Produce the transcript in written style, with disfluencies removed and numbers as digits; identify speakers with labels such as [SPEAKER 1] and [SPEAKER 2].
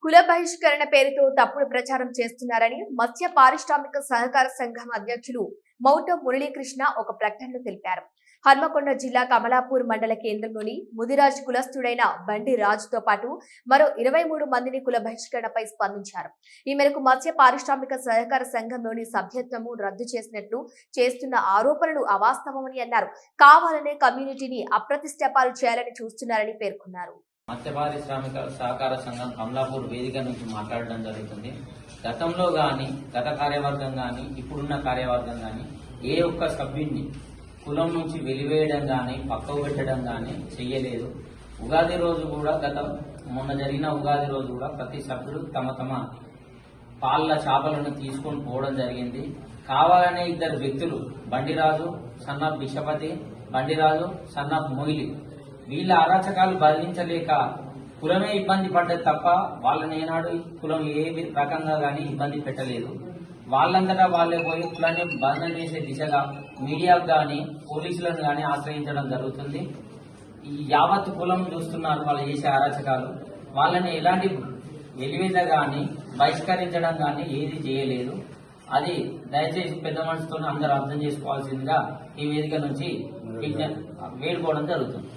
[SPEAKER 1] కుల బహిష్కరణ పేరుతో తప్పుడు ప్రచారం చేస్తున్నారని మత్స్య పారిశ్రామిక సహకార సంఘం అధ్యక్షులు మౌట మురళీకృష్ణ ఒక ప్రకటనలో తెలిపారు. హన్మకొండ జిల్లా కమలాపూర్ మండల కేంద్రంలోని ముదిరాజ్ కులస్తుడైన బండి రాజుతో పాటు మరో 23 మందిని కుల బహిష్కరణపై స్పందించారు. ఈ మేరకు మత్స్య పారిశ్రామిక సహకార సంఘంలోని సభ్యత్వము రద్దు చేసినట్లు చేస్తున్న ఆరోపణలు అవాస్తవమని అన్నారు. కావాలనే కమ్యూనిటీని అప్రతిష్టపాలు చేయాలని చూస్తున్నారని పేర్కొన్నారు.
[SPEAKER 2] మత్స్య పారిశ్రామిక సహకార సంఘం కమలాపూర్ వేదిక నుంచి మాట్లాడడం జరుగుతుంది. గతంలో గాని గత కార్యవర్గం గాని ఇప్పుడున్న కార్యవర్గం గాని ఏ ఒక్క సభ్యుడిని కులం నుంచి వెలివేయడం గాని పక్కకు పెట్టడం గాని చెయ్యలేదు. ఉగాది రోజు కూడా మొన్న జరిగిన ఉగాది రోజు కూడా ప్రతి సభ్యుడు తమ తమ పాళ్ళ చేపలను తీసుకొని పోవడం జరిగింది. కావాలనే ఇద్దరు వ్యక్తులు బండిరాజు సన్నాఫ్ బిషపతి, బండిరాజు సన్నాఫ్ మొయిలి వీళ్ళ అరాచకాలు భరించలేక కులమే ఇబ్బంది పడ్డది తప్ప వాళ్ళని ఏనాడు కులం ఏ రకంగా గానీ ఇబ్బంది పెట్టలేదు. వాళ్ళంతటా వాళ్ళే పోయి కులాన్ని బంధం చేసే దిశగా మీడియాకు గాని పోలీసులను గాని ఆశ్రయించడం జరుగుతుంది. ఈ యావత్ కులం చూస్తున్నారు వాళ్ళు చేసే అరాచకాలు. వాళ్ళని ఎలాంటి వెలివేత గాని బహిష్కరించడం గాని ఏది చేయలేదు. అది దయచేసి పెద్ద మనసుతో అందరూ అర్థం చేసుకోవాల్సిందిగా ఈ వేదిక నుంచి వేడుకోవడం జరుగుతుంది.